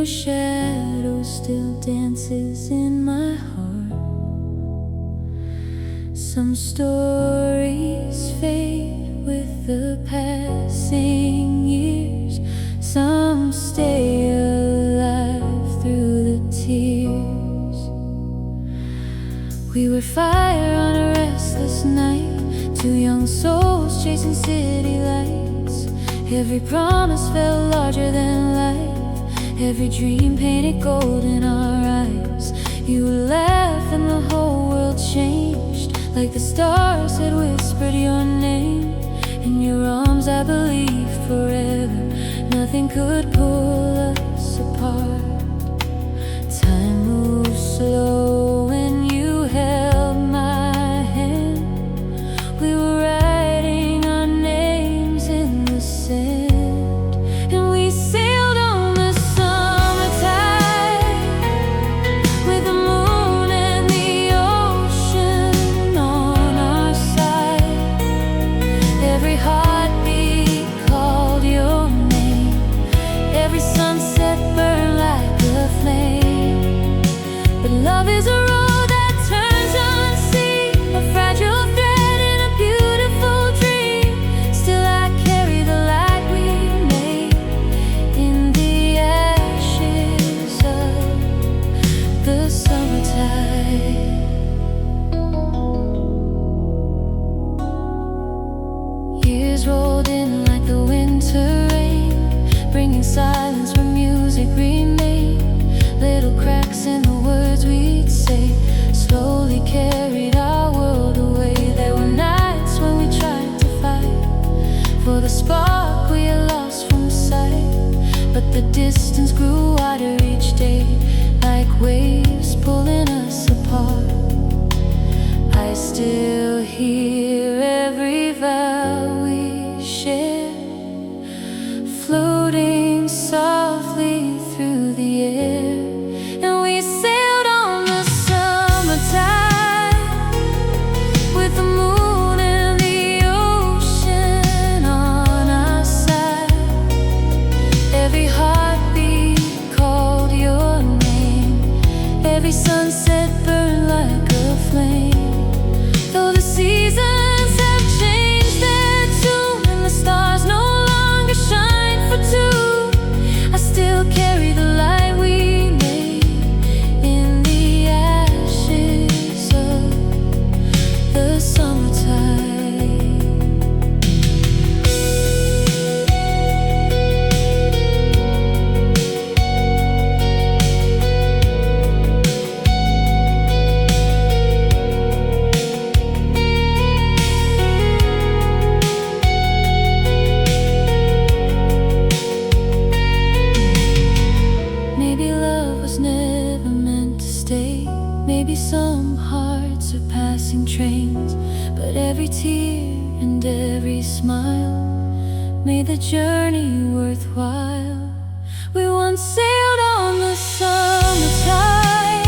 shadow still dances in my heart. Some stories fade with the passing years. Some stay alive through the tears. We were fire on a restless night, two young souls chasing city lights. Every promise felt larger than life, every dream painted gold in our eyes. You laughed and the whole world changed, like the stars had whispered your name. In your arms I believed forever, nothing could pull us apart. Time moved slow when you held my hand. We were writing our names in the sand, and we sailed on the summer tide, with the moon and the ocean on our side. Every heartbeat called your name, every sunset burned like a flame. But love is a road that turns unseen, a fragile thread in a beautiful dream. Still I carry the light we made in the ashes of the summertime. Years rolled in like the winter rain, bringing silence where music remained. Little cracks in the words we'd say slowly carried our world away. There were nights when we tried to fight for the spark we had lost from sight, but the distance grew wider each day, like waves pulling us apart. I still hear every vow we shared, floating softly through the air. And we sailed on the summer tide, with the moon and the ocean on our side. Every heartbeat called your name, every sunset burned like a flame. Though the seasons have changed their tune and the stars no longer shine for two, I still carry the light we made in the ashes of the summertime. Maybe love was never meant to stay. Maybe some hearts are passing trains, but every tear and every smile made the journey worthwhile. We once sailed on the summer tide,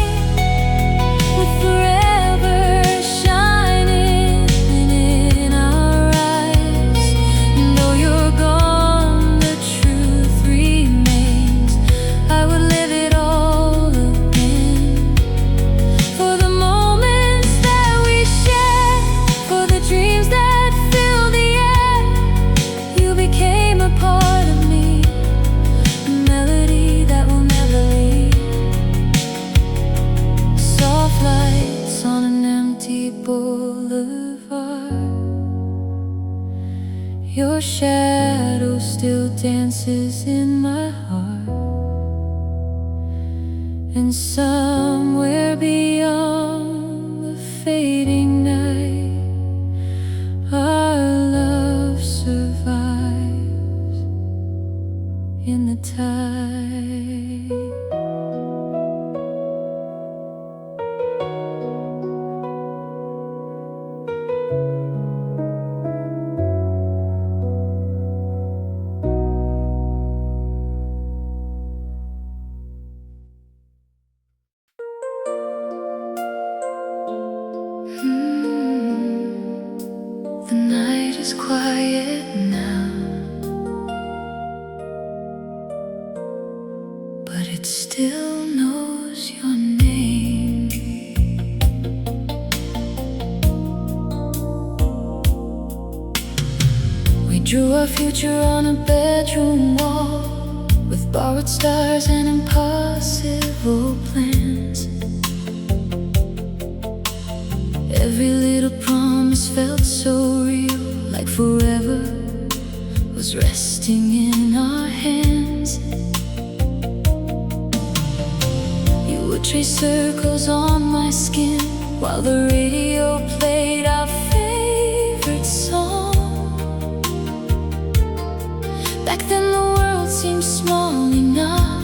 with forever shining in our eyes. And though you're gone, the truth remains. I would live it all again, for the moments that we shared, for the dreams that filled the air. You became a part of me, a melody that will never leave. Soft lights on an empty boulevard, your shadow still dances in my heart. And somewhere beyond the fading night, our love survives in the tide. The night is quiet now, but it's Drew our future on a bedroom wall, with borrowed stars and impossible plans. Every little promise felt so real, like forever was resting in our hands. You would trace circles on my skin while the radio played our favorite song. Back then the world seemed small enough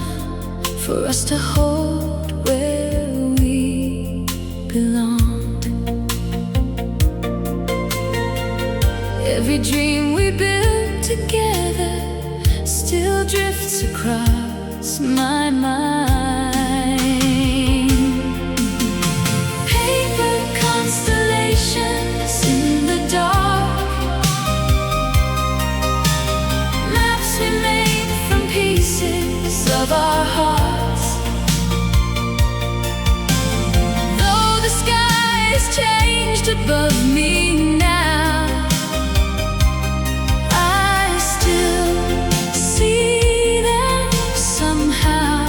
for us to hold where we belonged. Every dream we built together still drifts across my mind. Paper constellations in the dark, maps we made from pieces of our hearts. Though the sky has changed above me now, I still see them somehow.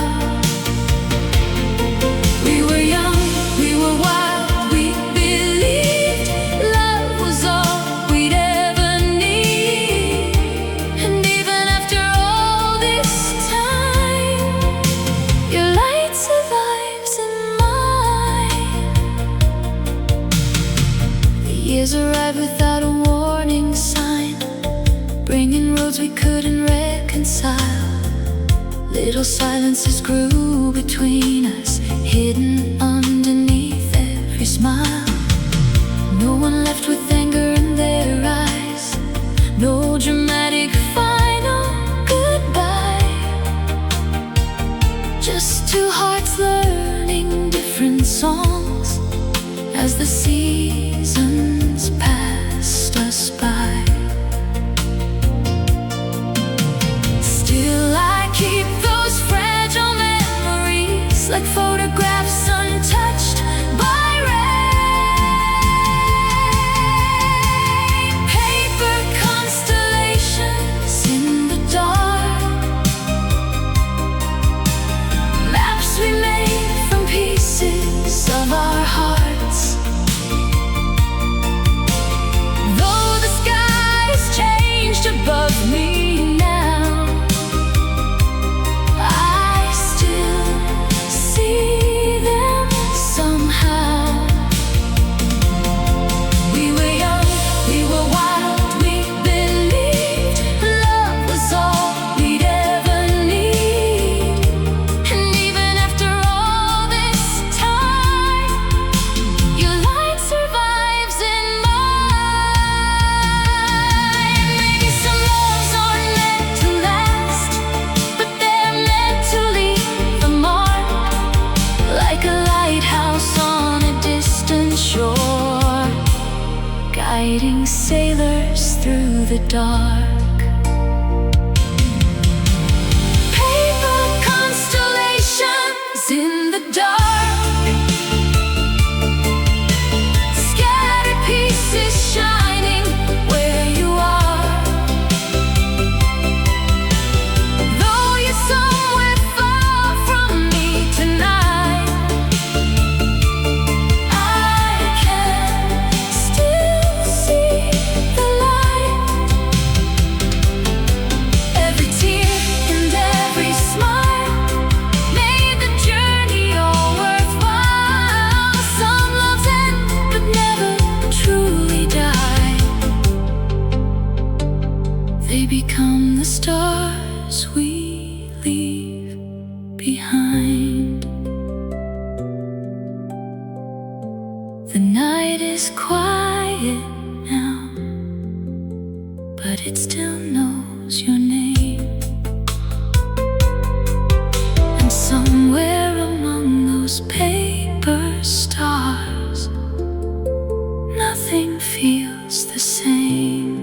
We were young, we were wild, we believed love was all we'd ever need. And even after all this time, your light survives in mine. The years arrived without a warning sign, bringing roads we couldn't reconcile. Little silences grew between us, hidden underneath every smile. No one left with anger in their eyes, no dramatic final goodbye. Just two hearts learning different songs as the seasons passed us by. Still I keep those fragile memories, like photographs untouched by rain. Paper constellations in the dark, maps we made from pieces of our hearts. Though the sky has changed above me now, I still see them somehow. We were young, we were wild, we believed love was all we'd ever need. And even after all this time, your light survives in mine. Maybe some loves aren't meant to last, but they're meant to leave a mark, like a lighthouse on a distant shore, guiding sailors through the dark. Paper constellations in the dark, scattered pieces shining where you are. Though you're somewhere far from me tonight, I can still see the light. Every tear and every smile made the journey all worthwhile. Some loves end but never truly die. They become the stars we leave behind. The night is quiet now, but it still knows your name. And somewhere among those paper stars, nothing feels the same.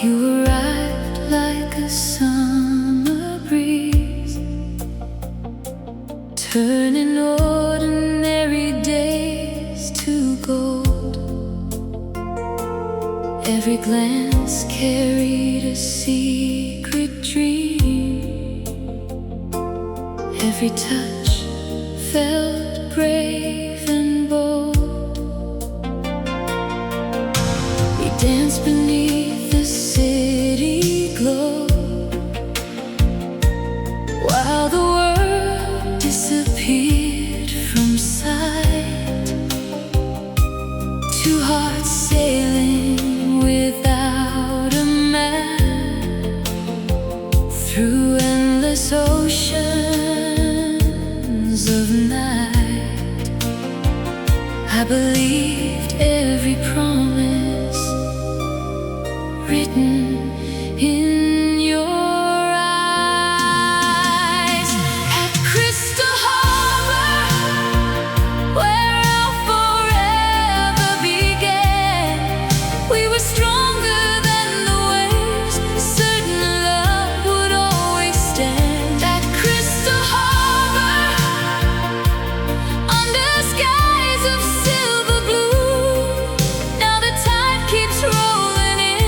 You arrived like a summer breeze, turning ordinary days to gold. Every glance carried a secret dream. Every touch felt brave and bold. We danced beneath the city glow, while the world disappeared from sight. Two hearts sailing without a map through endless oceans of night. I believed every promise written in your eyes. At Crystal Harbor, where our forever began, we were stronger than the waves, certain love would always stand. At Crystal Harbor, under skies of silver blue, now the tide keeps rolling in,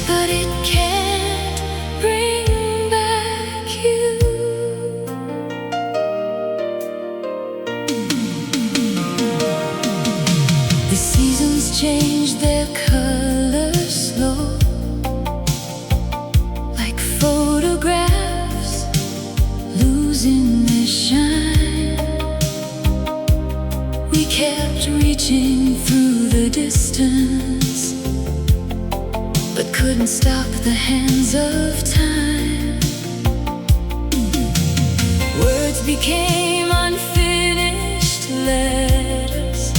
but it can't bring back you. The seasons change their colors slow, like photographs losing their shine. We kept reaching through the distance, but couldn't stop the hands of time. Words became unfinished letters,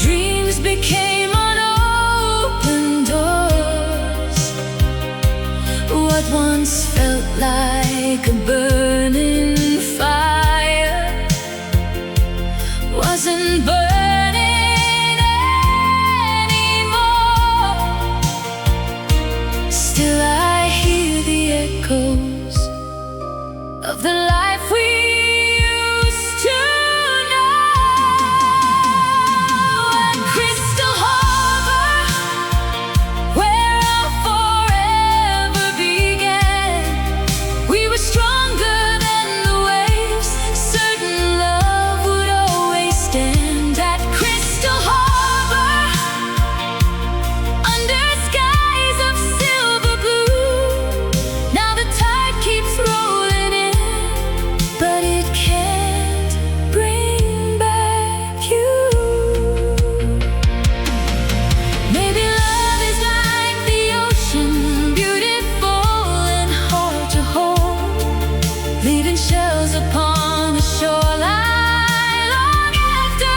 dreams became unopened doors. What once felt like a burning fire wasn't burning anymore. Still I hear the echoes of the life we used to know. At Crystal Harbor, where our forever began, we were stronger than the waves, certain love would always stand. At Crystal Harbor, under skies of silver blue, now the tide keeps rolling in, but it can't bring back you. Maybe love is like the ocean, beautiful and hard to hold, leaving shells upon the shoreline long after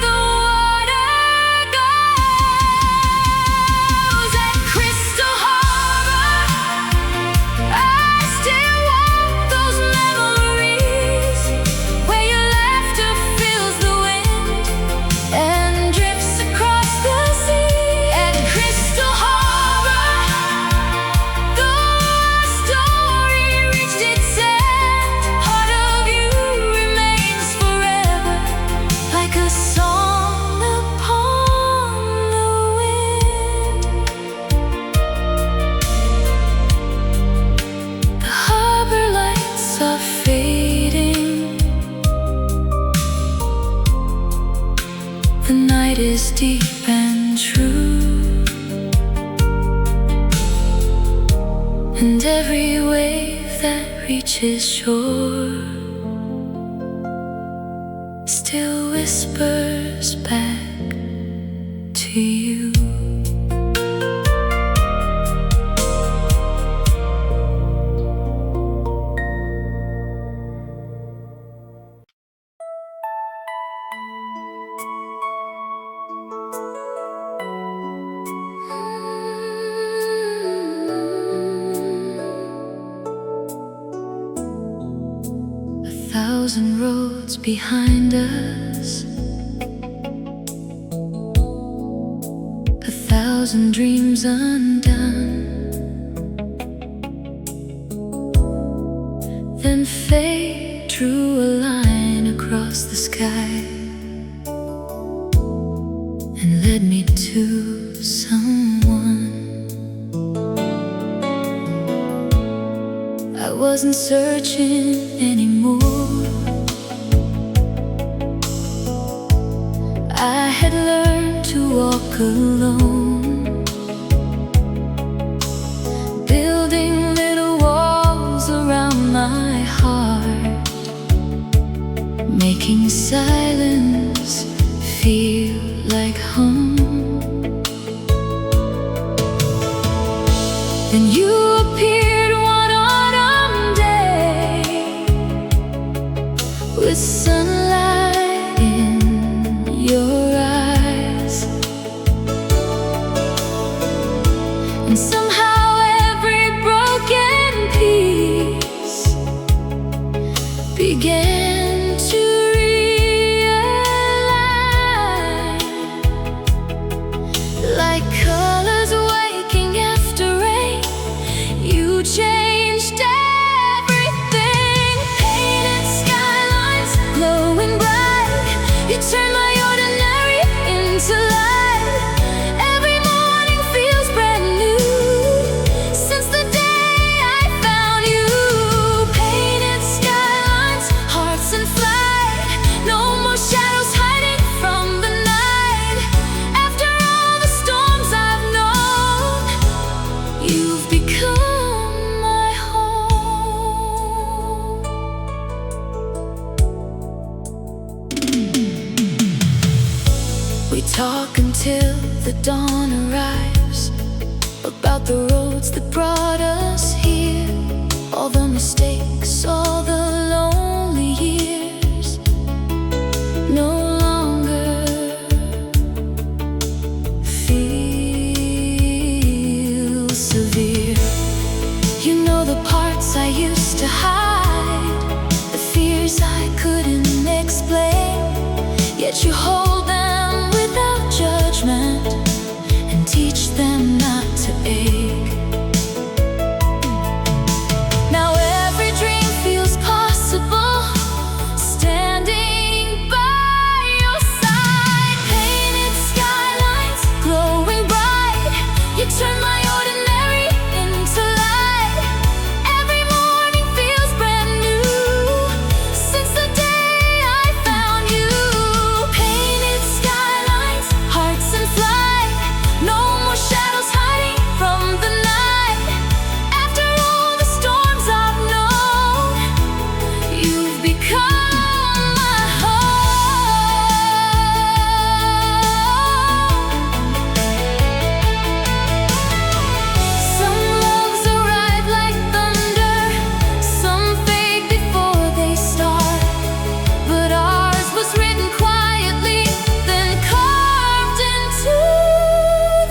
the water goes. At Crystal Harbor, I still want those memories where your laughter fills the wind and drifts across the sea. At Crystal Harbor, though our story reached its end, part of you remains forever, like a song upon the wind. The harbor lights are fading, the night is deep and true, and every wave that reaches shore still whispers back to you. 1,000 roads behind us, 1,000 dreams undone. Then fate drew a line across the sky and led me to someone. I wasn't searching anymore. I had learned to walk alone, building little walls around my heart, making silence feel like home. Then you appeared one autumn day with sunlight in your eyes, and somehow every broken piece began to realign, like colors waking after rain. You changed everything, painted skylines glowing bright. You turned my ordinary into light. Every morning feels brand new since the day I found you. Painted skylines, hearts in flight. No more shadows hiding from the night. After all the storms I've known, you've become my home. We talk until the dawn arrives, about the roads that brought us here, all the mistakes, all the lonely years. No longer feel severe. You know the parts I used to hide, the fears I couldn't explain, yet you hold them without judgment and teach them not to ache. Now every dream feels possible, standing by your side. Painted skylines glowing bright. You turn my ordinary into light. Every morning feels brand new since the day I found you. Painted skylines, hearts in flight. No more shadows hiding from the night. After all the storms I've known, you've become my home. Some loves arrive like thunder, some fade before they start, but ours was written quietly, then carved into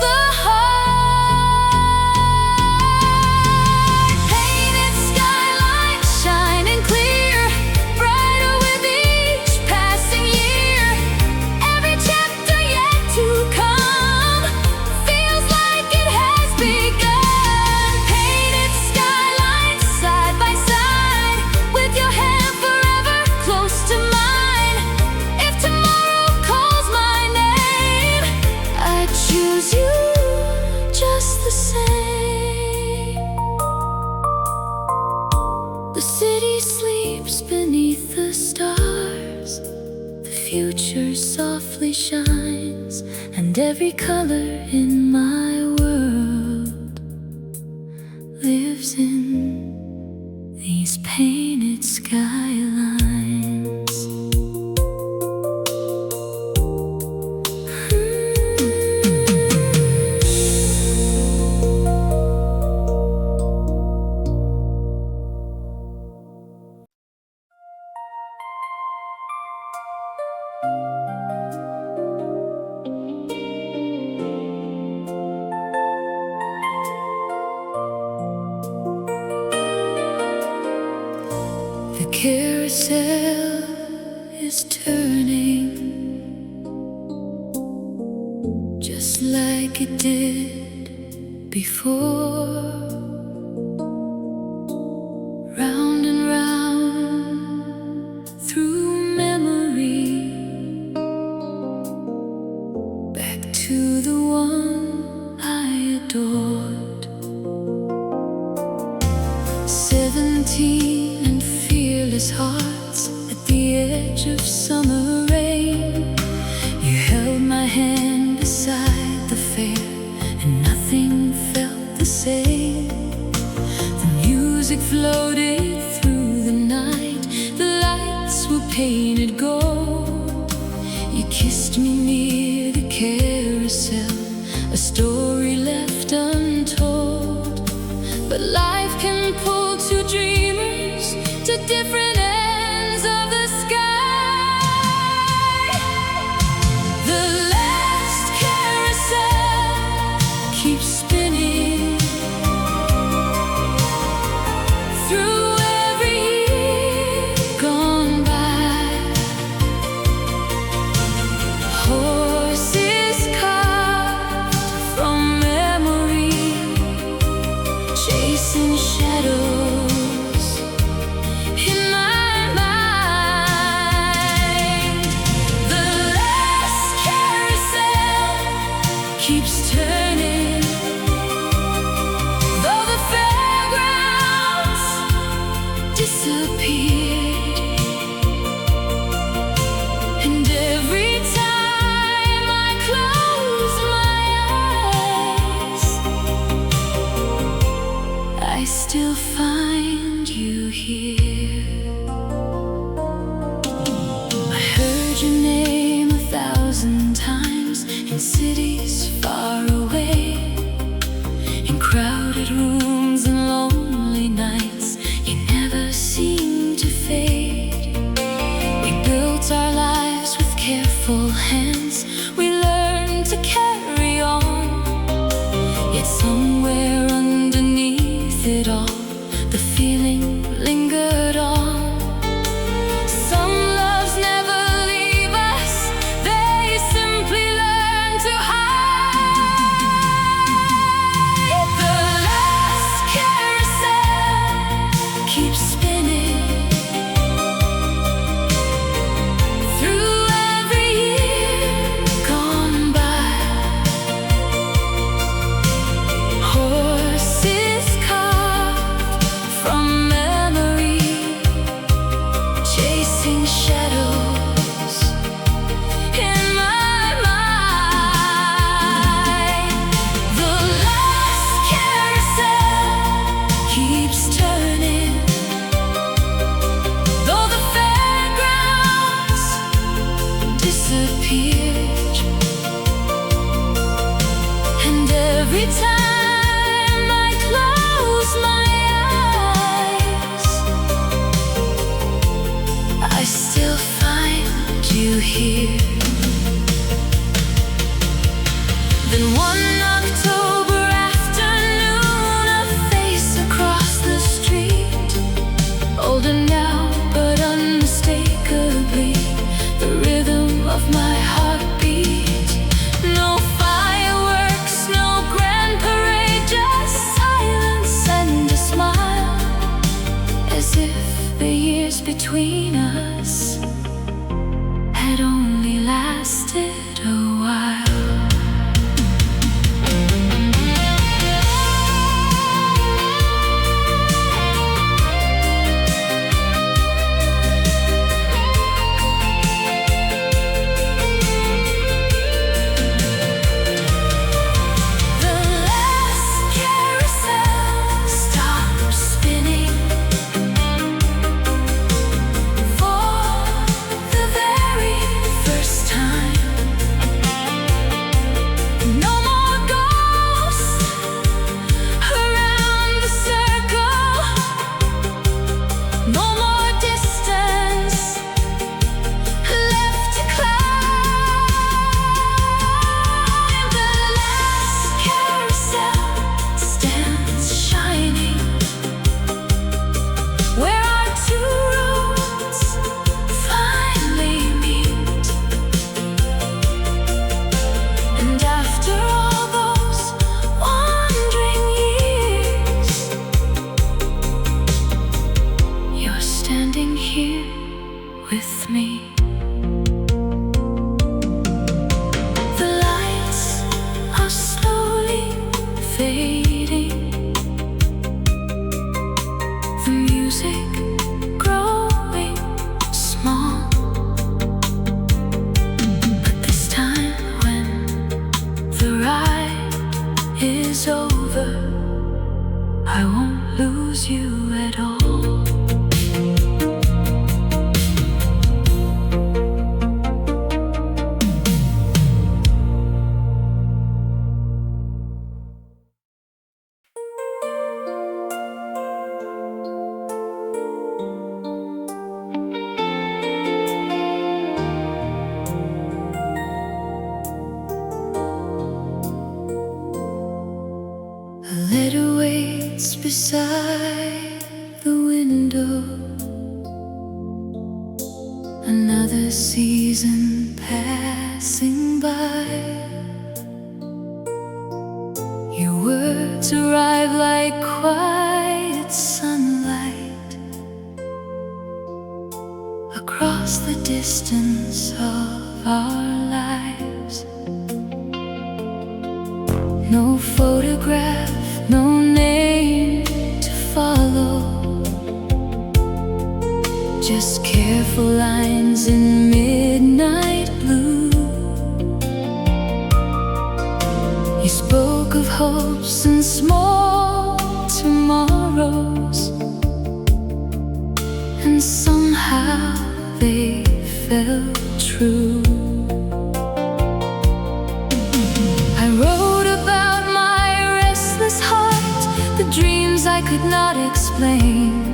the heart. Painted skylines shining clear, brighter with each passing year. Every chapter yet to come feels like it has begun. Painted skylines side by side, with your hand forever close to mine. If tomorrow calls my name, I choose you just the same. The city sleeps beneath the stars, the future softly shines, and every color in my world lives in these painted skylines. The carousel is turning, just like like it did before. Round and round through memory, back to the one I adored. 17 and fearless hearts at the edge of summer rain. You held my hand beside the fair, and nothing felt the same. The music floated through the night, the lights were painted gold. You kissed me near the carousel, a story left untold. But life can pull two dreamers to different ends of the sky. The last carousel keeps spinning through every year gone by. Horses carved from memory, chasing shadows in my mind. The last carousel keeps turning, though the fairgrounds disappeared. And every time I close my eyes, I still find you here. I heard your name 1,000 times in cities far away, in crowded rooms and lonely nights. You never seem to fade. We built our lives with careful hands. We learned to carry on. Yet somewhere underneath it all, the feeling lingered on. Some loves never leave us, they simply learn to hide. The last carousel keeps spinning through every year gone by. Horses carved from memory, chasing shadows in my mind. The last carousel keeps turning, though the fairgrounds disappeared. And every time I close my eyes, I still find you here. Then one October afternoon, a face across the street, older now but unmistakably the rhythm of my heartbeat. No fireworks, no grand parade, just silence and a smile, as if the years between us had only lasted a while. The last carousel stopped spinning for the very first time. over, I won't lose you at all. A letter waits beside the window, another season passing by. Your words arrive like quiet sunlight across the distance of our lives. No photograph, no name to follow, just careful lines in midnight blue. You spoke of hopes and small tomorrows, and somehow they felt true. I wrote about my restless heart, the dreams I could not explain.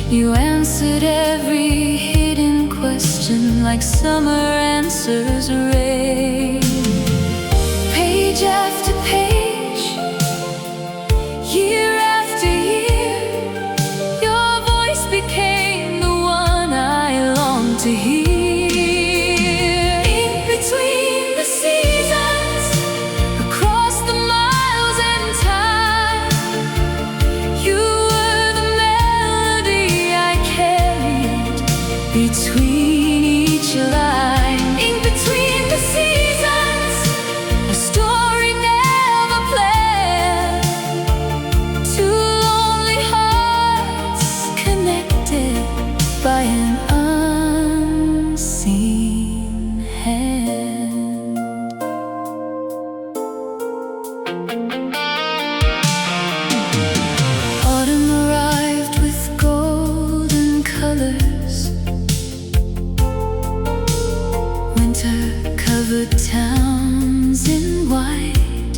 You answered every hidden question like summer answers rain. Page after page, year after year, your voice became the one I longed to hear. In between the seasons, across the miles and time, you were the melody I carried between each line. In between the seasons, a story never planned, two lonely hearts connected by an unseen hand. Autumn arrived with golden colors, winter covered towns in white.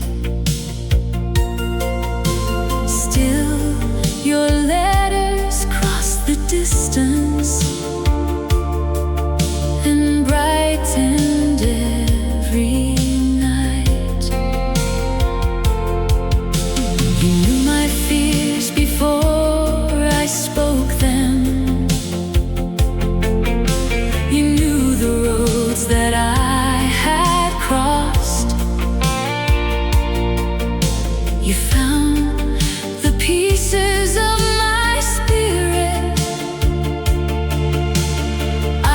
Still, your letters crossed the distance and brightened every night. You knew my fears before I spoke them. You knew the roads that I had crossed. You found the pieces of my spirit I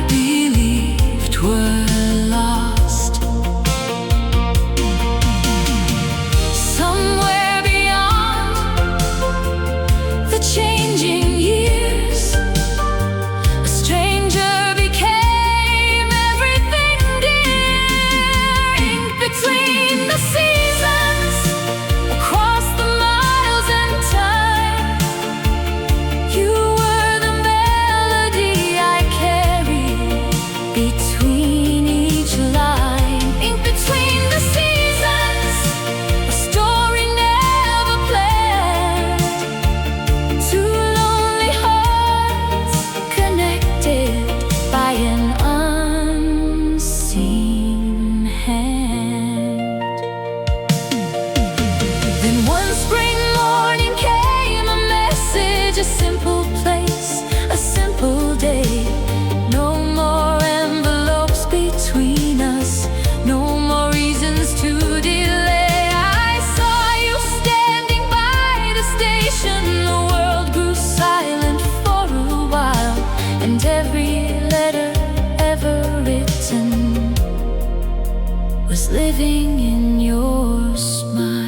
believed were lost. Somewhere beyond the changing years, a stranger became everything dear. Ink between the seasons, across the miles and time, you were the melody I carried between each line. Ink between the seasons, a story never planned, two lonely hearts connected by an unseen hand. Then one spring morning came a message, a simple place, a simple day. No more envelopes between us, no more reasons to delay. I saw you standing by the station. The world grew silent for a while, and every letter ever written was living in your smile.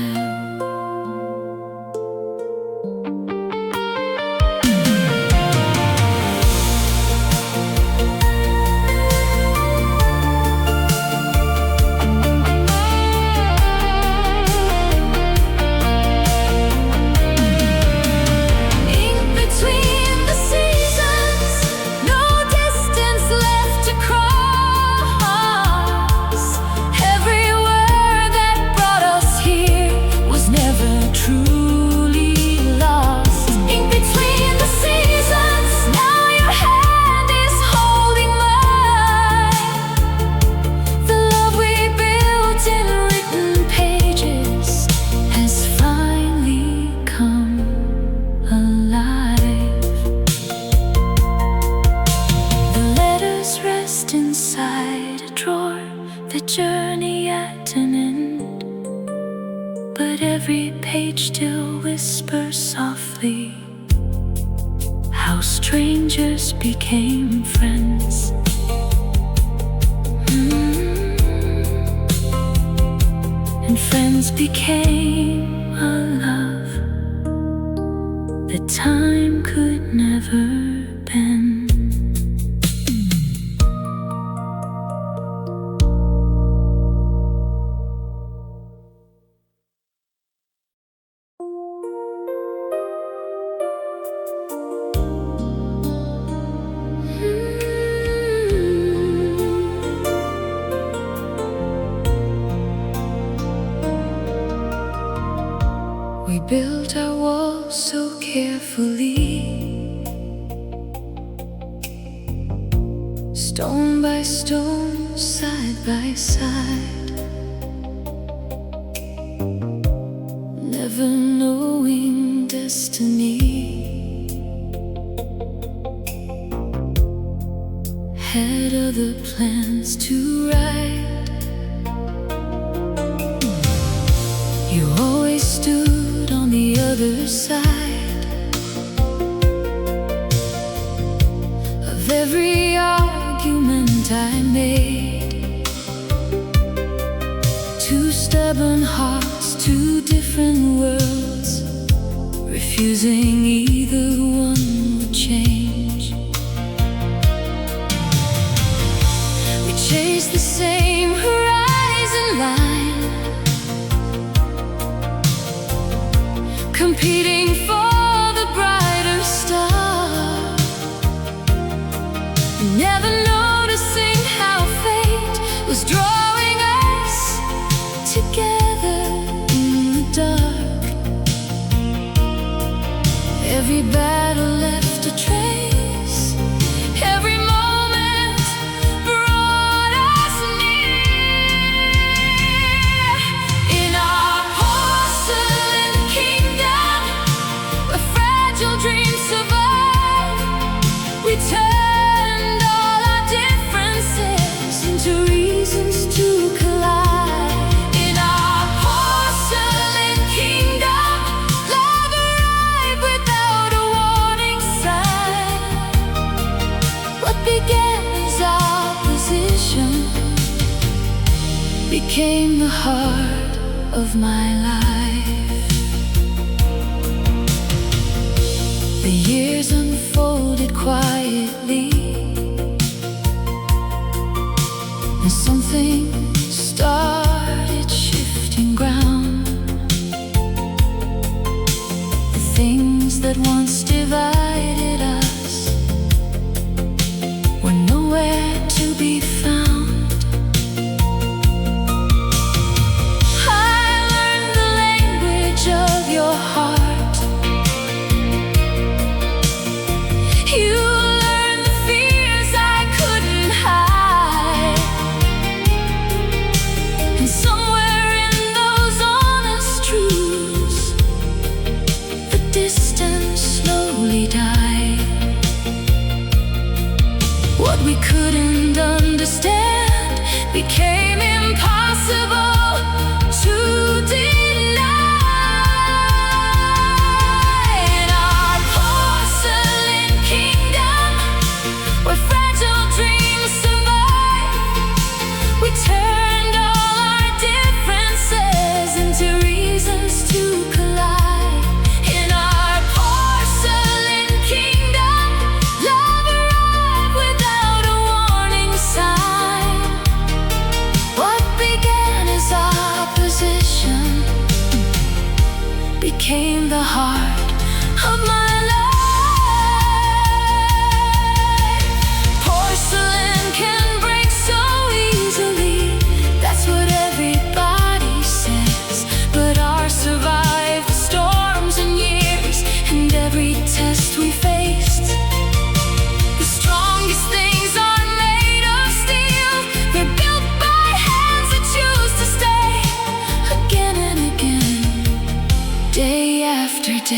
inside a drawer, the journey at an end. But every page still whispers softly how strangers became friends. And friends became a love that time could never bend. We built our walls so carefully, stone by stone, side by side, never knowing destiny had other plans to write. You always stood on the other side of every argument I made. Two stubborn hearts, two different worlds, refusing either one would change. We chased the same horizon line, competing for the brighter star, never noticing how fate was drawing us together in the dark. Every battle left a trace, every moment brought us near. In our porcelain kingdom, where fragile dreams survive, we turned all our differences into reasons to collide. In our porcelain kingdom, love arrived without a warning sign. What began as opposition became the heart of my life. The years unfolded quietly, and something started shifting ground. The things that once divided us were nowhere to be found. I learned the language of your heart. You learned the fears I couldn't hide. And somewhere in those honest truths, the distance slowly died. What we couldn't understand became impossible to deny. In our porcelain kingdom, where fragile dreams survive, we turned all our differences into reasons to collide. In our porcelain kingdom, love arrived without a warning sign. What began as opposition became the heart of my life. Porcelain can break so easily, that's what everybody says. But ours survived the storms and years, and every test we faced. The strongest things are made of steel, they're built by hands that choose to stay again and again, day after day.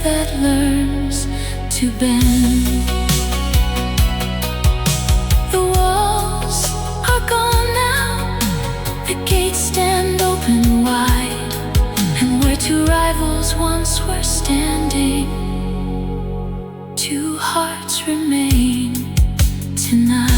that learns to bend. The walls are gone now, the gates stand open wide, and where two rivals once were standing, two hearts remain tonight.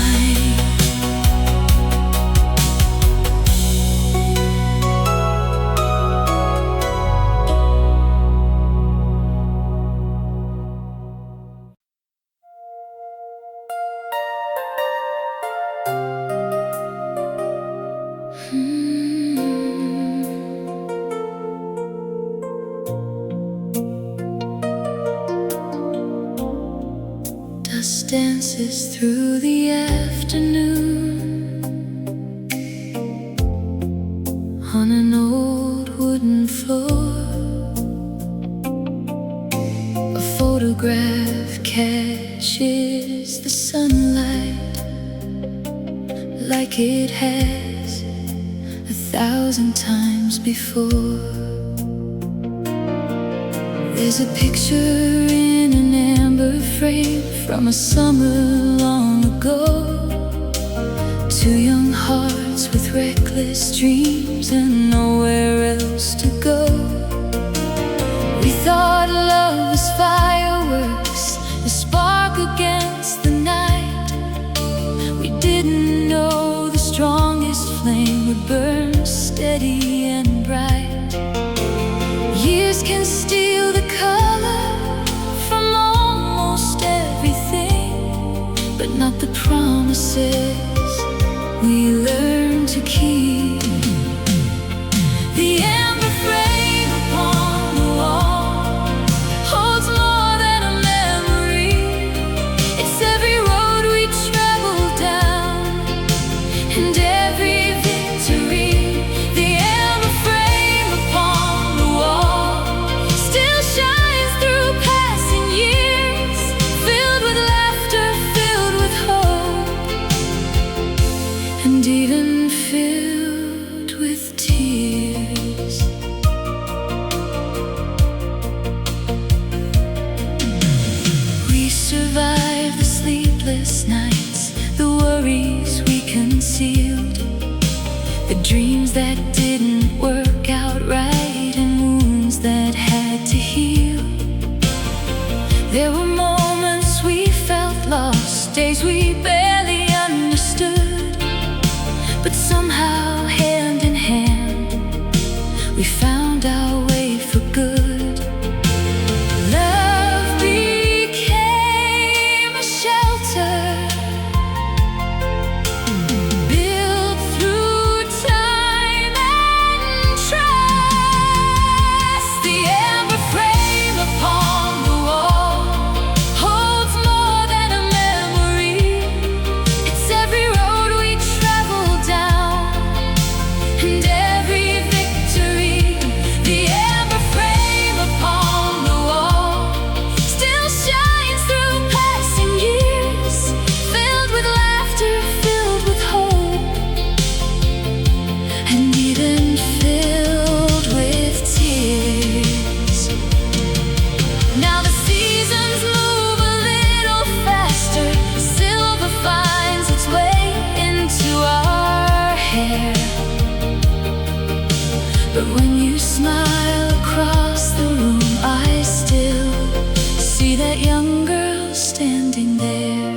Dust dances through the afternoon on an old wooden floor. A photograph catches the sunlight like it has 1,000 times before. There's a picture in an amber frame from a summer long ago. Two young hearts with reckless dreams and nowhere else to go. We thought love was fireworks, a spark against the night. We didn't know the strongest flame would burn steady and bright. Years can steal the color from almost everything, but not the promises we learn to keep. The amber frame upon the wall holds more than a memory. It's every road we travel down and every victory. The amber frame upon the wall still shines through passing years, filled with laughter, filled with hope, and even filled with tears. We survived the sleepless nights, the worries we concealed, the dreams that didn't work out right, and wounds that had to heal. There were moments we felt lost, days we barely understood, but somehow hand in hand we found our way for good. Love became a shelter built through time and trust. The amber frame upon the wall holds more than a memory. It's every road we travel down and every victory. The amber frame upon the wall still shines through passing years, filled with laughter, filled with hope, and even filled with tears. Now the seasons move a little faster, silver finds its way into our hair. But when you smile across the room, I still see that young girl standing there.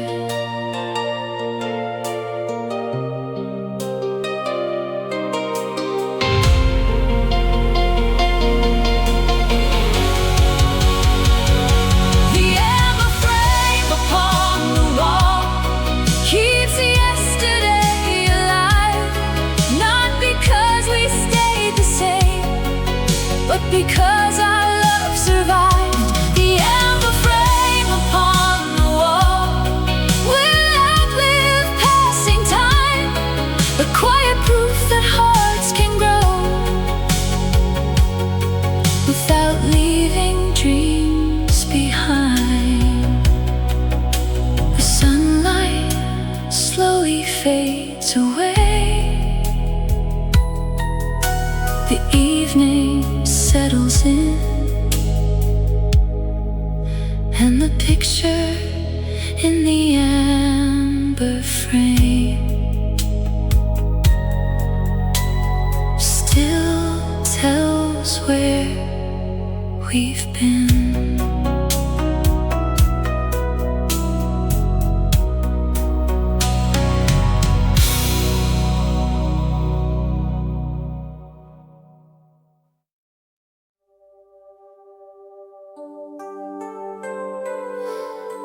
The amber frame upon the wall keeps yesterday alive, not because we stayed the same, but because our love survived. The amber frame upon the wall will outlive passing time, the quiet proof that hearts can grow without leaving dreams behind. The sunlight slowly fades away, the evening settles in, and the picture in the amber frame still tells where we've been.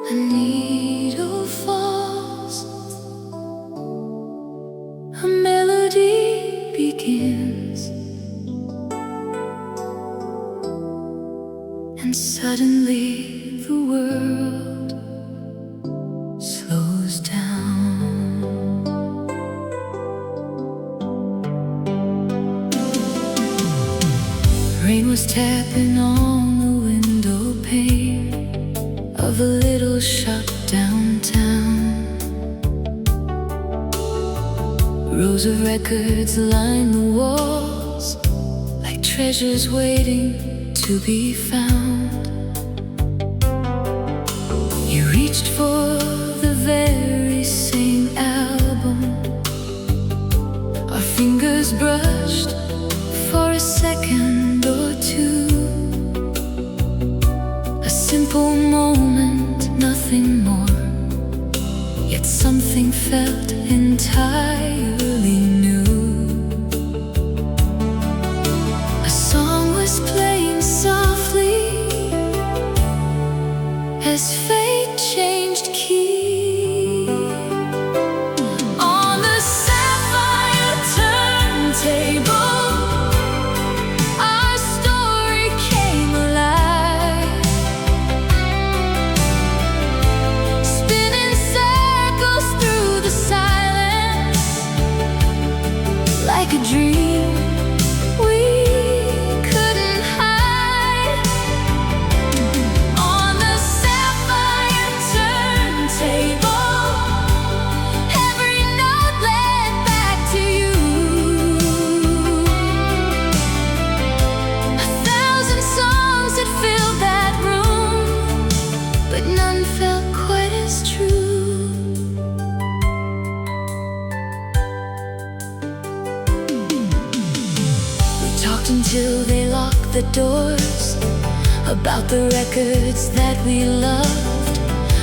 A needle falls, a melody begins, and suddenly the world slows down. Rain was tapping on the window pane of a little shop downtown. Rows of records line the walls like treasures waiting to be found. You reached for the very same album. Our fingers brushed for a second or two. A simple moment, nothing more. Yet something felt entirely new. A song was playing softly as fate changed key. On the sapphire turntable, our story came alive, spinning circles through the silence like a dream we couldn't hide. On the sapphire turntable, every note led back to you. 1,000 songs had filled that room, but none felt quite as true. We talked until they locked the doors, about the records that we loved,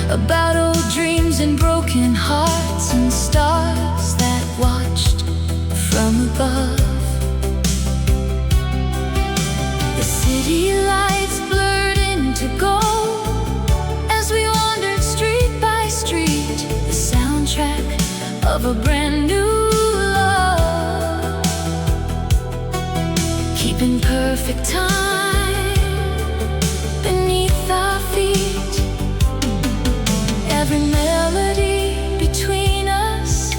about old dreams and broken hearts and stars that watched from above. The city lights blurred into gold as we wandered street by street, the soundtrack of a brand new love, keeping perfect time beneath our feet. Every melody between us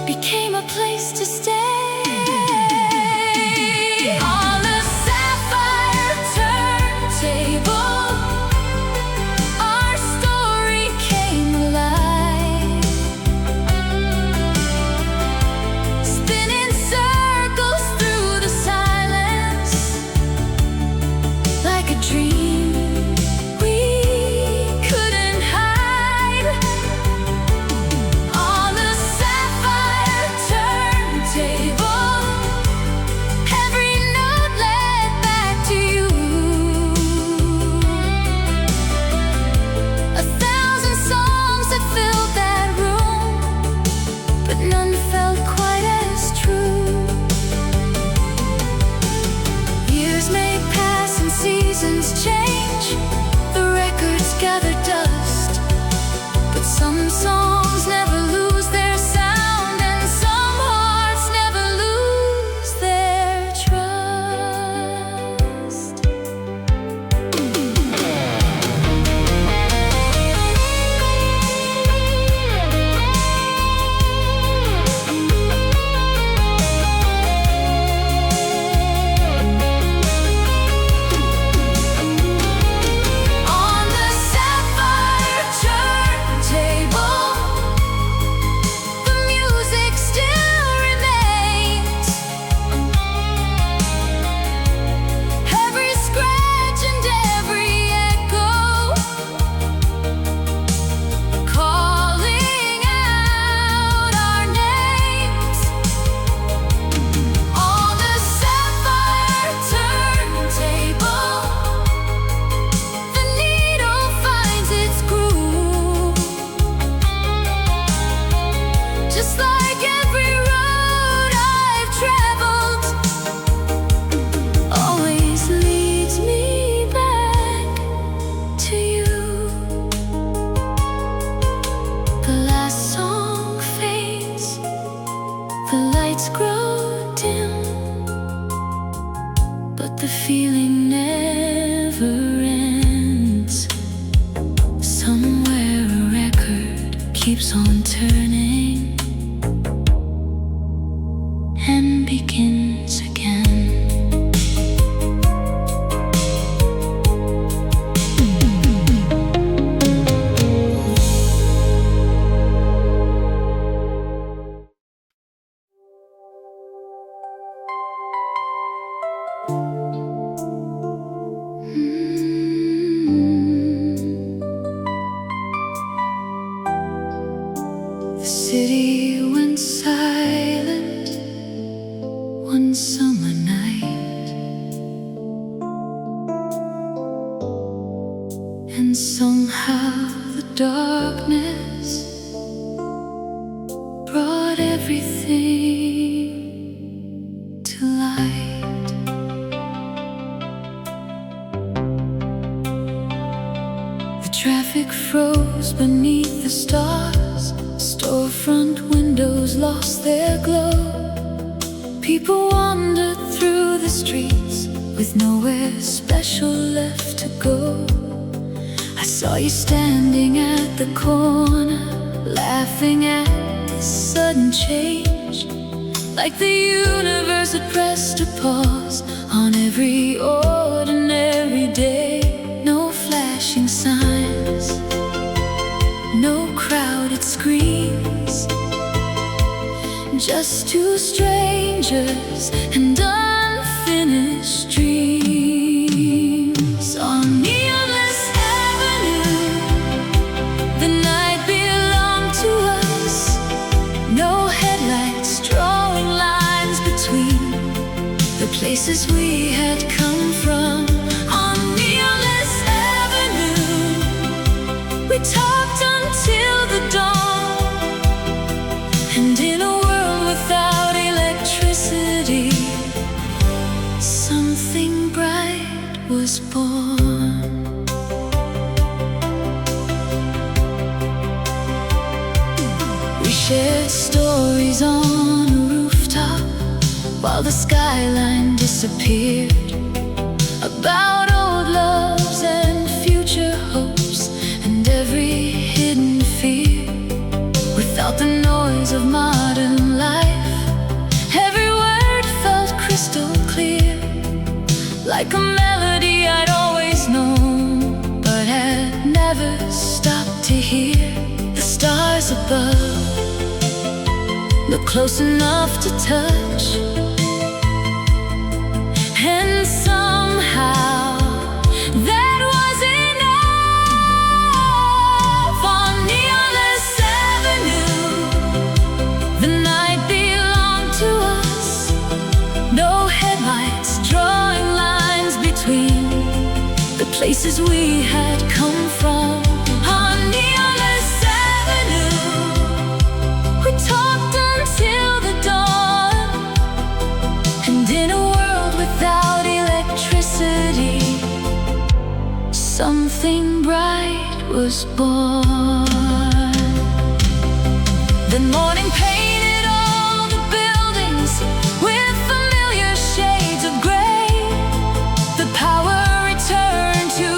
became a place to stay. On the sapphire turntable, our story came alive, spinning circles through the silence feeling never ends. Somewhere a record keeps on turning and begins again. The city went silent one summer night, and somehow the darkness brought everything to light. The traffic froze beneath the stars. Storefront windows lost their glow. People wandered through the streets with nowhere special left to go. I saw you standing at the corner, laughing at the sudden change, like the universe had pressed a pause on every ordinary day. No flashing signs, no crowded screens, just two strangers and unfinished dreams. On Neonless Avenue, the night belonged to us. No headlights drawing lines between the places we had come from. On Neonless Avenue, we talked until the dawn, and in a world without electricity, something bright was born. We shared stories on a rooftop while the skyline disappeared, about old loves and future hopes and every hidden fear. Without the noise of modern life, every word felt crystal clear, like a melody I'd always known, but had never stopped to hear. The stars above look close enough to touch, and somehow that was enough. On Neonless Avenue, the night belonged to us. No headlights drawing lines between the places we had come from. On Neonless Avenue, we talked until the dawn, and in a world without electricity, something bright was born. The morning painted all the buildings with familiar shades of gray. The power returned to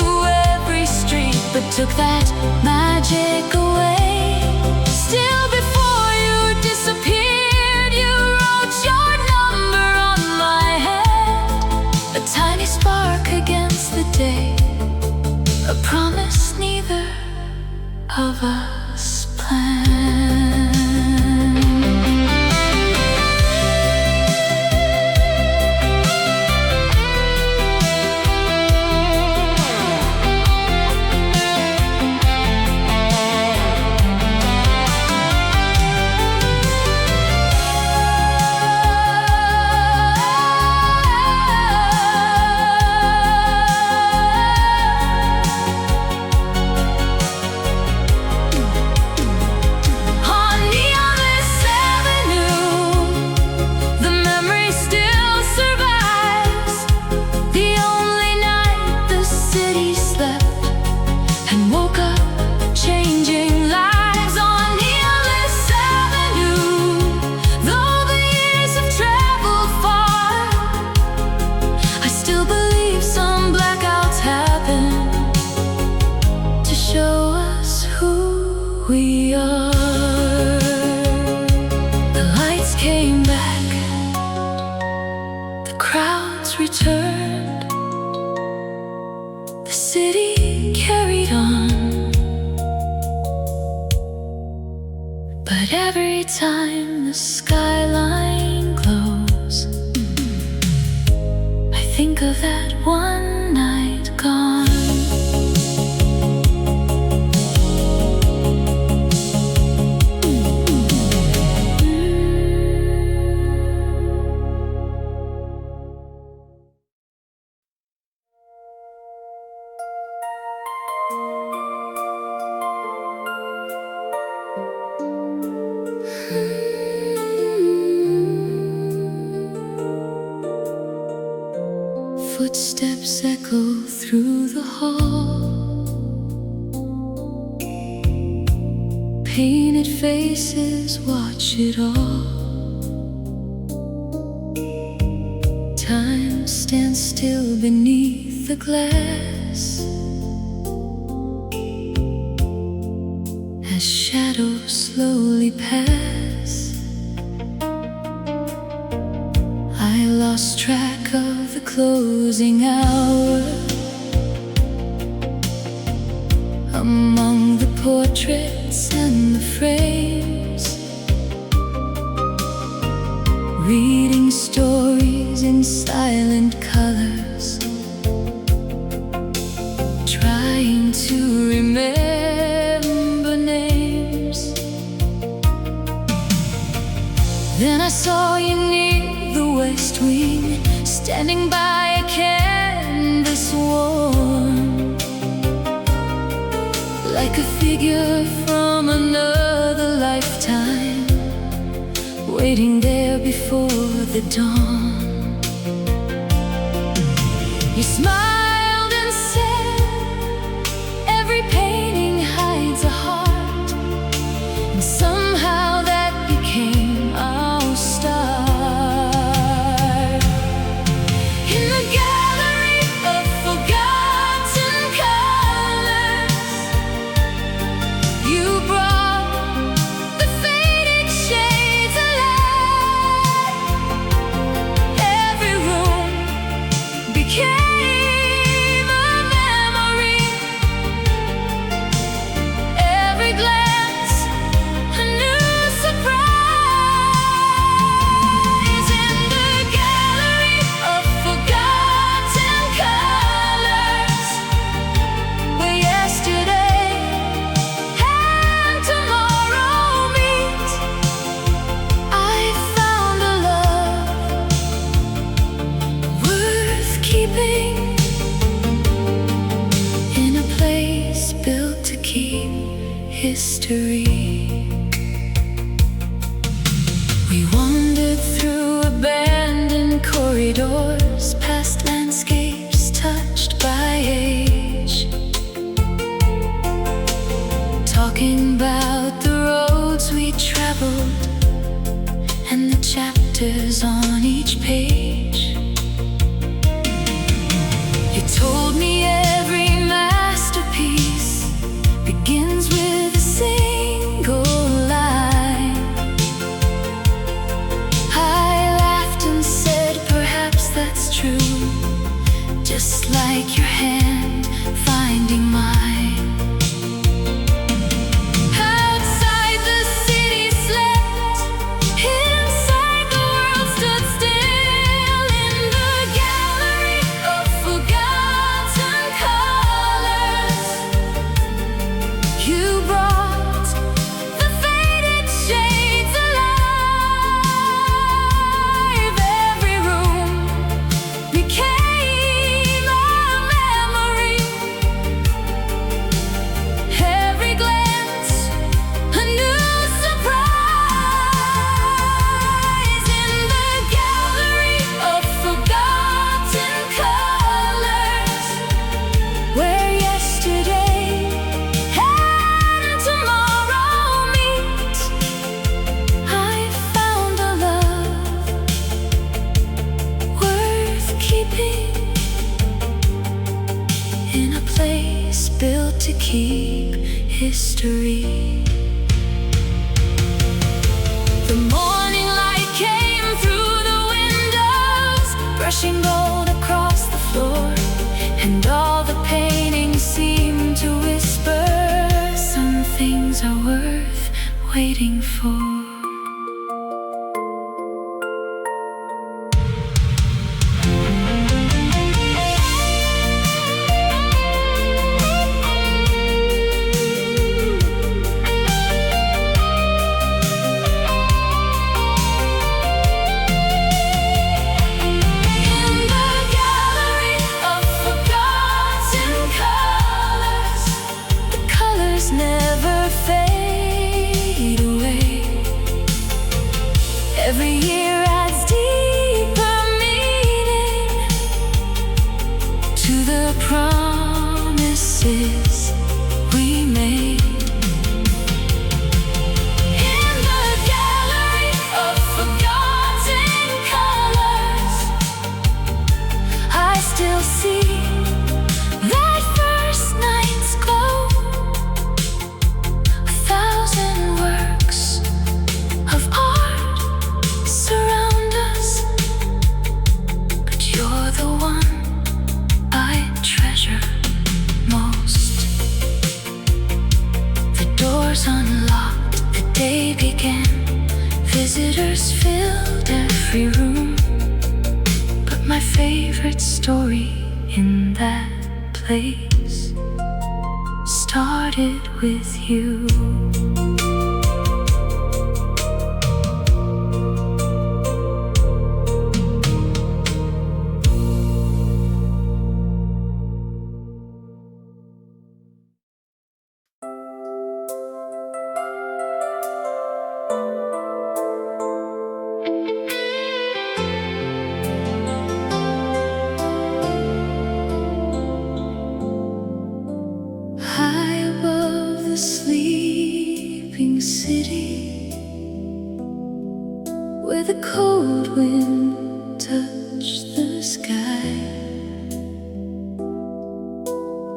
every street, but took that magic away. Still before you disappeared, you wrote your number on my hand, a tiny spark against the day, a promise neither of us planned. shadows returned. The city carried on, but every time the skyline glows, I think of that one night gone. Footsteps echo through the hall, painted faces watch it all. Time stands still beneath the glass as shadows slowly pass. I lost track of the closing hour among the portraits and the frames, reading stories in silent colors, trying to remember names. Then I saw you near the West Wing, standing by a canvas warm, like a figure from another lifetime, waiting there before the dawn. You smiled and said, every painting hides a heart, and somehow that became our star. In the gallery of forgotten colors, you brought the faded shades alive. Every room became a memory, every glance a new surprise. In the gallery of forgotten colors, where yesterday and tomorrow meet, I found a love worth keeping, in a place built to keep history. We wandered through abandoned corridors, past landscapes touched by age, talking about the roads we traveled and the chapters on each page. You told me every masterpiece begins with a single line. I laughed and said, perhaps that's true, just like your hand finding mine. Outside the city slept, inside the world stood still. In the gallery of forgotten colors, you brought the faded shades alive. Every room became a memory, every glance a new surprise. In the gallery of forgotten colors, where yesterday and tomorrow meet, I found a love worth keeping, in a place built to keep history. The morning light came through the windows, brushing gold and all the paintings seem to whisper, some things are worth waiting for. Every year adds deeper meaning to the promises we made. In the gallery of forgotten colors, I still see that first night's glow. 1,000 works of art surround us, but you're the one I treasure most. The doors unlocked, the day began. Visitors filled every room, but my favorite story in that place started with you. High above the sleeping city, where the cold wind touched the sky,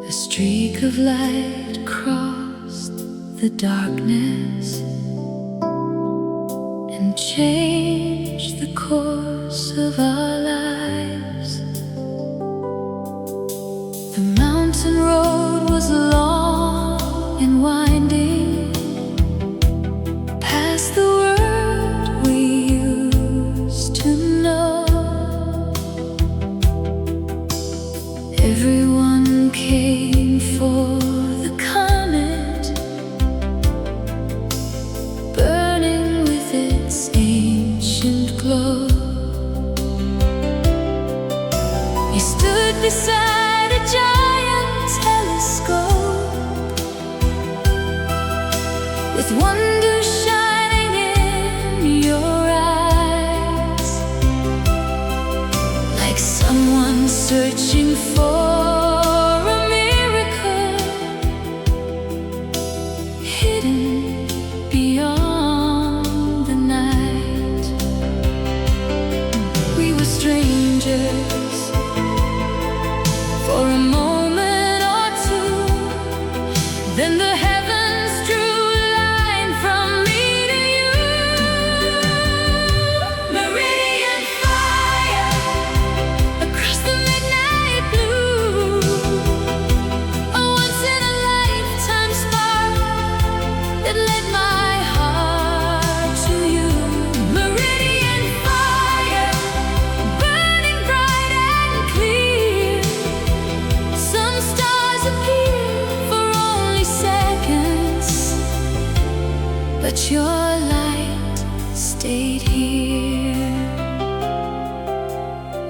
a streak of light crossed the darkness and changed the course of our lives. The mountain road was long and winding, past the world we used to know. Everyone came for the comet, burning with its ancient glow. You stood beside a giant telescope, with wonder shining in your eyes, like someone searching for a miracle hidden beyond the night. We were strangers for a moment or two, then the heavens drew a line from me to you. Meridian Fire across the midnight blue, a once-in-a-lifetime spark that led my heart to you. Meridian Fire, burning bright and clear. Some stars appear for only seconds, but your light stayed here.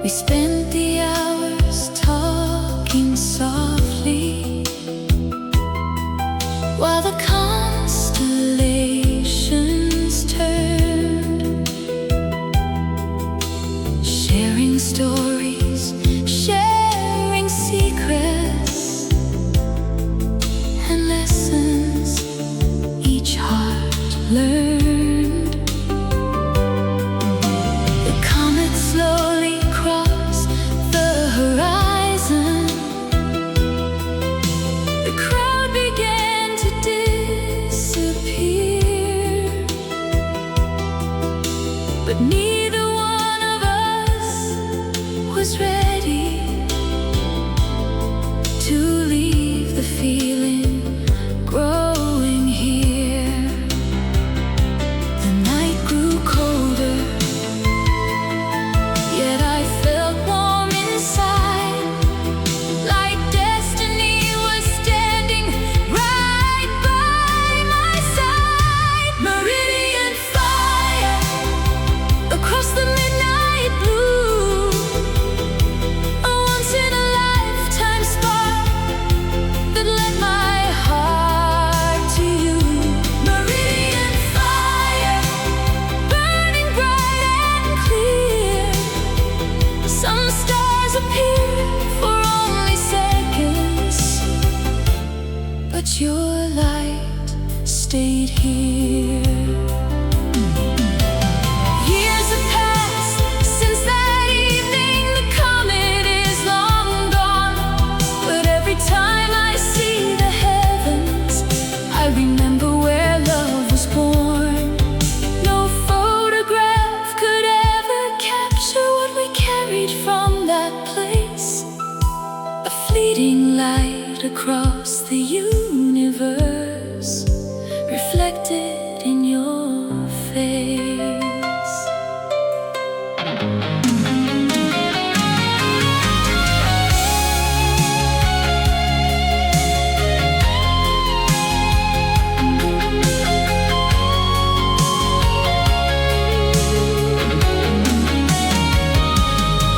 We spent the hours talking softly, while the constellations turned, sharing stories, sharing secrets and lessons each heart learned. The comet slowly crossed the horizon. The crowd began to disappear, but neither one of us was ready. 'cause your light stayed here. Years have passed since that evening, the comet is long gone. But every time I see the heavens, I remember where love was born. No photograph could ever capture what we carried from that place. A fleeting light across the universe, reflected in your face.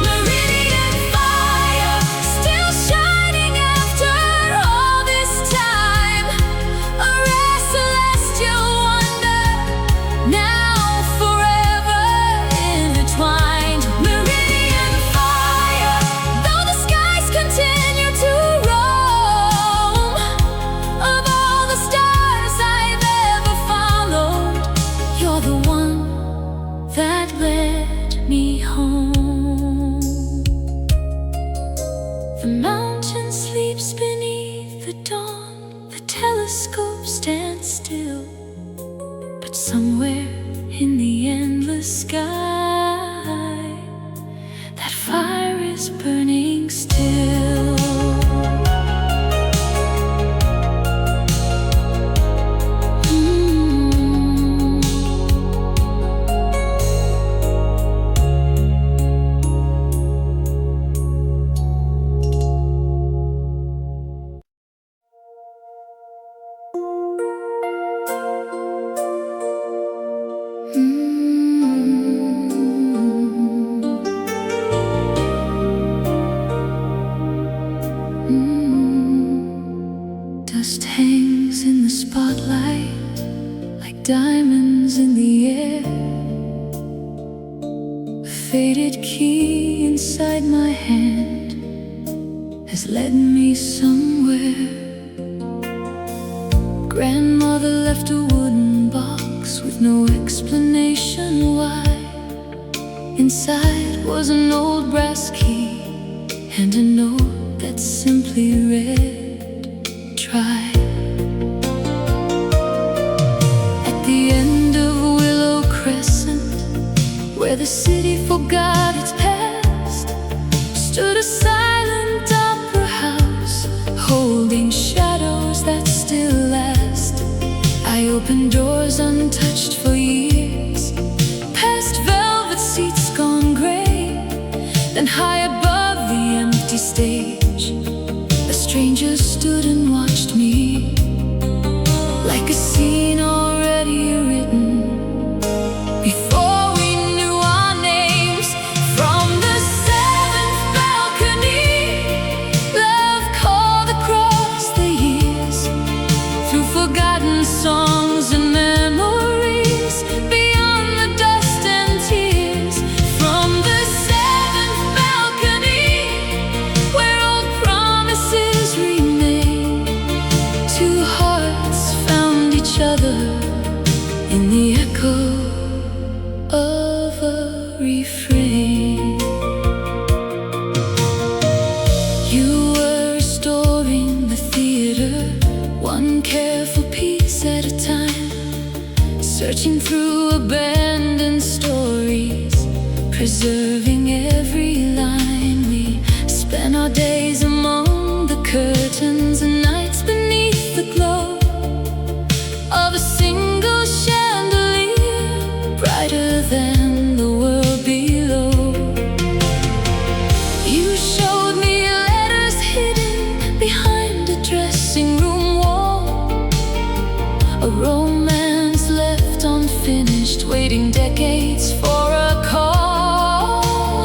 Meridian Fire, still shining after all this time. A rare celestial wonder, now forever intertwined. Meridian Fire, though the skies continue to roam. Of all the stars I've ever followed, you're the one that led me home. The mountain sleeps beneath the dawn, the telescope stands still. But somewhere in the endless sky, that fire is burning still. Dust hangs in the spotlight like diamonds in the air. A faded key inside my hand has led me somewhere. Grandmother left a wooden box with no explanation why. Inside was an old brass key and a note that simply read, "Try." At the end of Willow Crescent, where the city forgot its past, stood a silent opera house, holding shadows that still last. I opened doors untouched for years, past velvet seats gone gray. Then high above the empty stage, a stranger stood and watched me, like a scene already written before we knew our names. From the seventh balcony, love called across the years, through forgotten songs and memories, beyond the dust and tears. From the seventh balcony, where old promises remain, two hearts found each other in the echo of a refrain. You were restoring the theater, one careful piece at a time, searching through abandoned stories, preserving every line. We spent our days among the curtains and nights beneath the glow of a single chandelier, brighter than the world below. You showed me letters hidden behind a dressing room wall, a romance left unfinished, waiting decades for a call.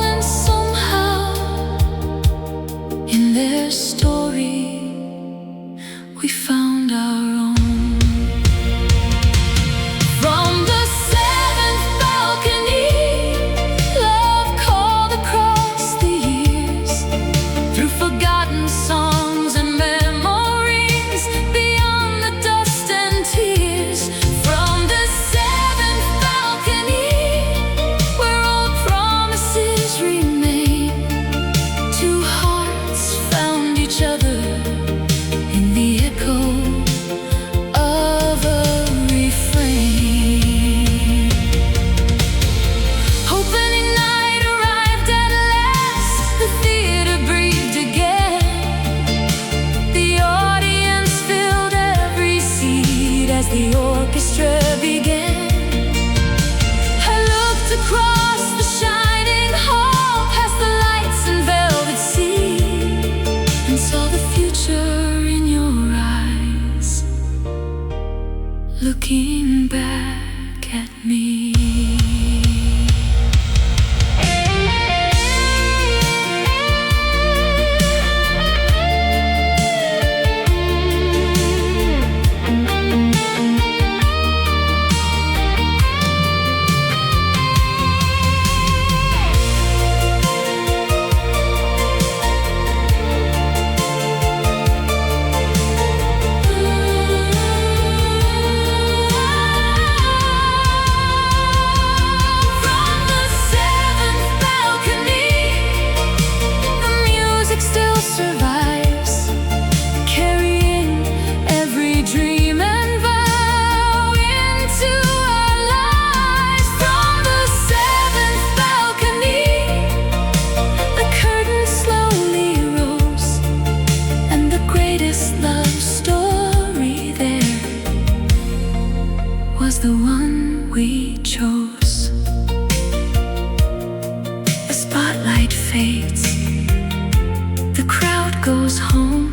looking back at me. The one we chose. The spotlight fades, the crowd goes home,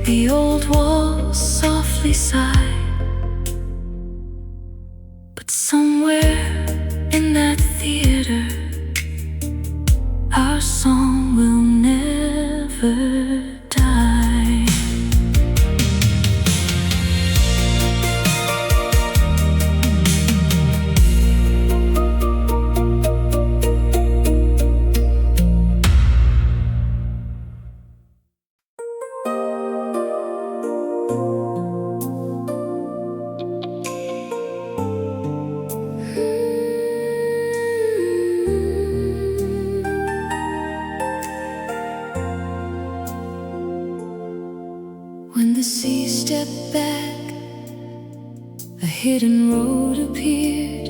the old walls softly sigh. But somewhere in that theater, our song will never die. When the sea stepped back, a hidden road appeared,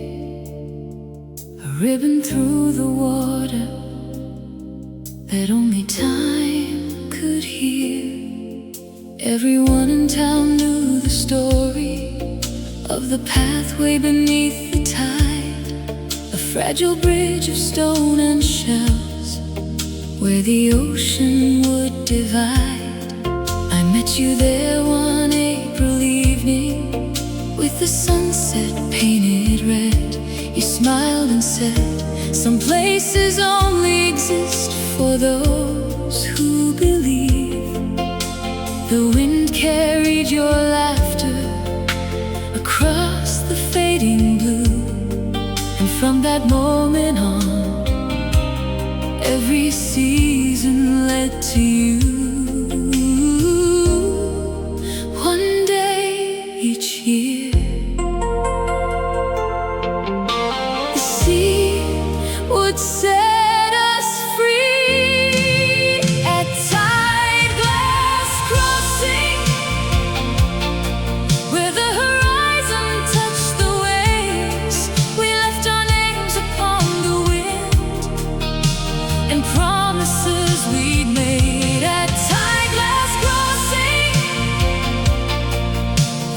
a ribbon through the water that only time could hear. Everyone in town knew the story of the pathway beneath the tide, a fragile bridge of stone and shells where the ocean would divide. I met you there one April evening with the sunset painted red. You smiled and said, some places only exist for those who believe. The wind carried your laughter across the fading blue, and from that moment on, every season led to you. One day each year, the sea would set us free at Tideglass Crossing, where the horizon touched the waves. We left our names upon the wind and promises we'd made at Tideglass Crossing.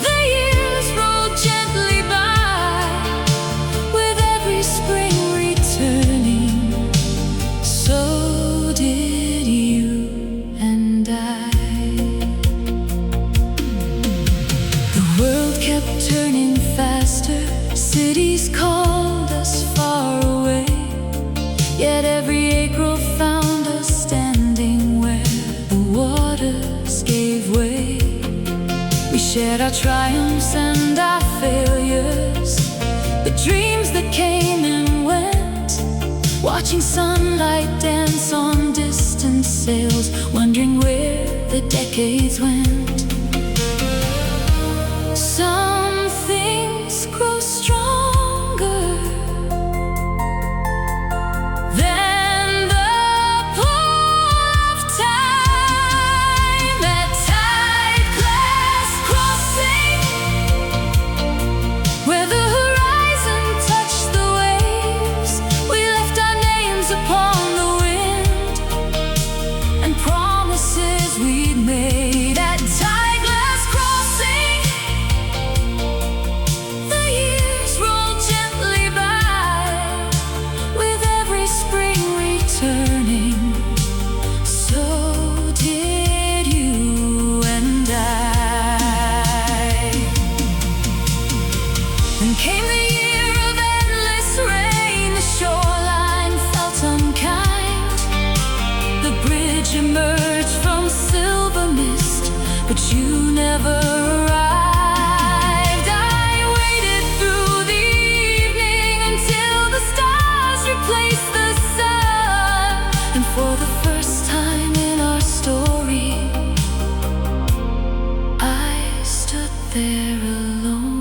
The years rolled gently by, with every spring returning. So did you and I. The world kept turning faster, cities called us far away, yet every April found us standing where the waters gave way. We shared our triumphs and our failures, the dreams that came and went, watching sunlight dance on distant sails, wondering where the decades went. Some things grow stronger than the pull of time at Tideglass Crossing, where the horizon touched the waves. We left our names upon the wind and promises we'd made at Tideglass Crossing. emerged from silver mist, but you never arrived. I waited through the evening until the stars replaced the sun, and for the first time in our story, I stood there alone.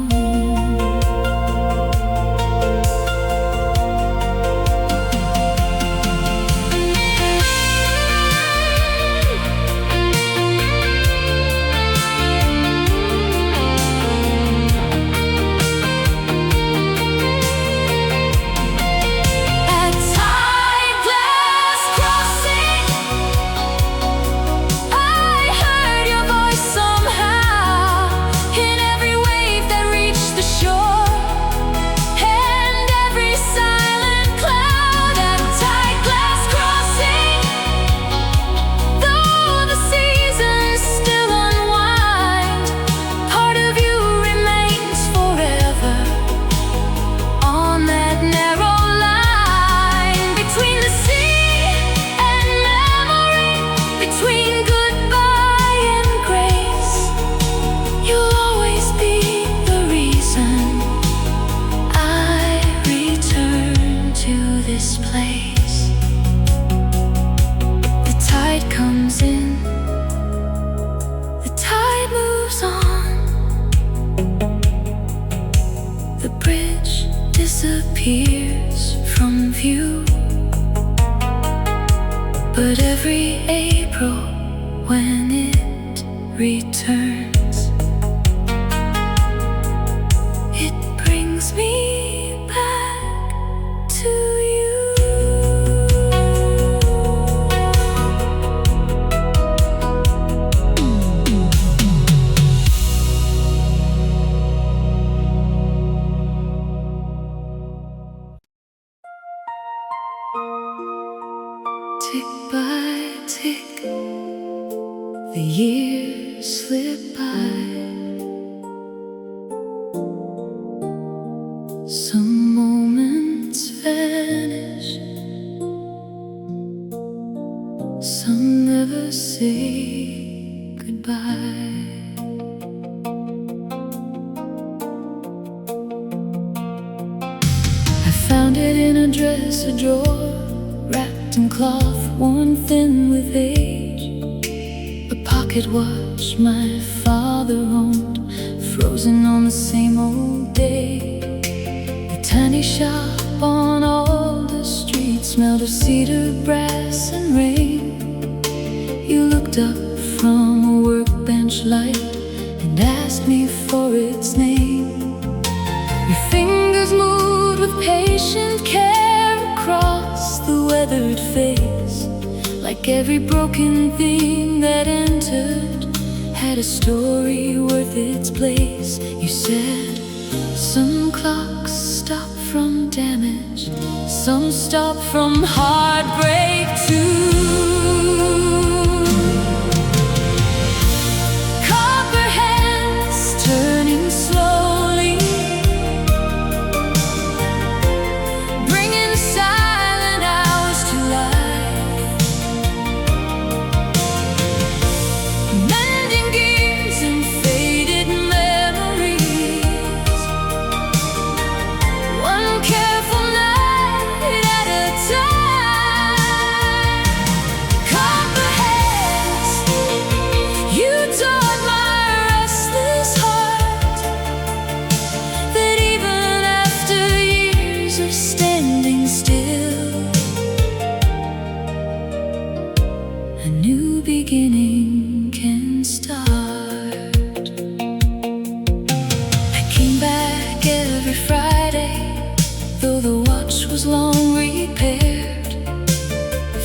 Disappears from view, but every April when it returns, it brings me back to you. Tick by tick, the years slip by. Some moments vanish, some never say goodbye. I found it in a dresser drawer, wrapped in cloth worn thin with age. A pocket watch my father owned, frozen on the same old day. The tiny shop on Alder Street smelled of cedar, brass and rain. You looked up from a workbench light and asked me for its name. Your fingers moved with patient care across the weathered face, like every broken thing that entered had a story worth its place. You said, some clocks stop from damage, some stop from heartbreak too. Copper hands turning slowly, bringing silent hours to life, mending gears and faded memories, one careful night at a time. Copper hands, you taught my restless heart that even after years of standing still, a new beginning can start. I came back every Friday, though the watch was long repaired,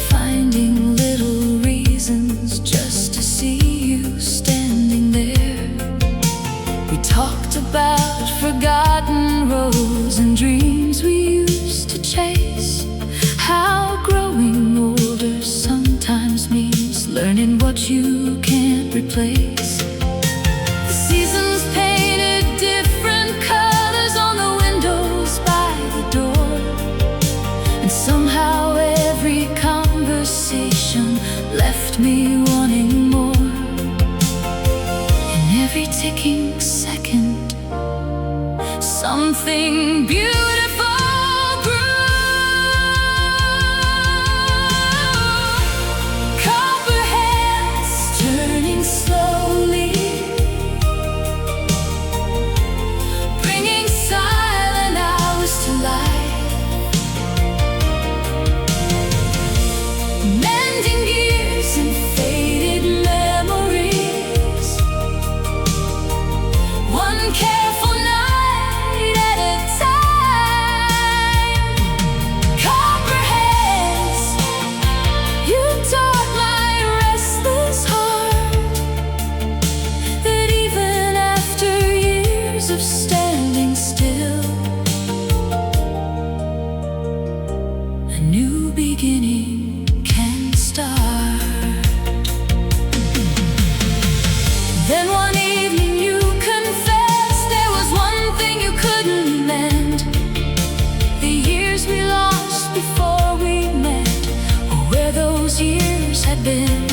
finding little reasons just to see you standing there. We talked about forgotten roads and dreams we used to chase, how growing older sometimes means learning what you can't replace. The seasons painted different colors on the windows by the door, and somehow every conversation left left me wanting more. In every ticking second, something beautiful grew. Copper hands turning slowly, bringing silent hours to life, mending gears and faded memories. One careful night at a time. Copper hands, you taught my restless heart that even after years of standing still, a new beginning can start. Then one evening you confessed there was one thing you couldn't mend: the years we lost before we met, or where those years had been.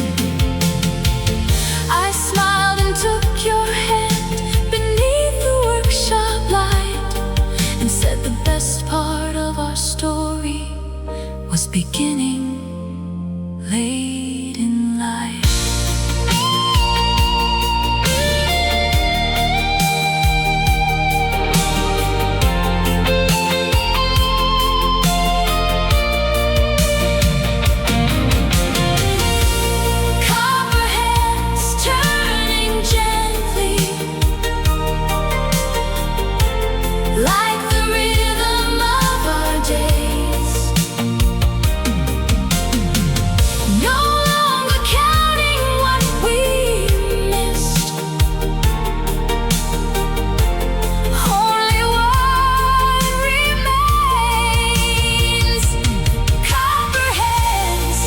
I smiled and took your hand beneath the workshop light, and said the best part of our story was beginning late in life. Copper hands turning gently, like the rhythm of our days. No longer counting what we missed, only what remains. Copper hands,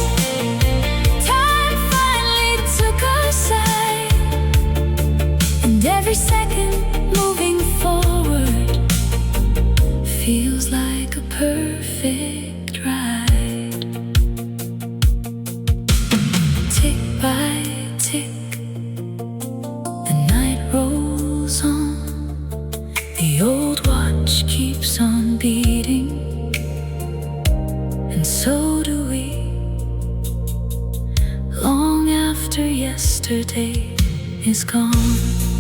time finally took our side, and every second moving forward feels like a perfect ride. Tick by tick, the night rolls on. The old watch keeps on beating, and so do we, long after yesterday is gone.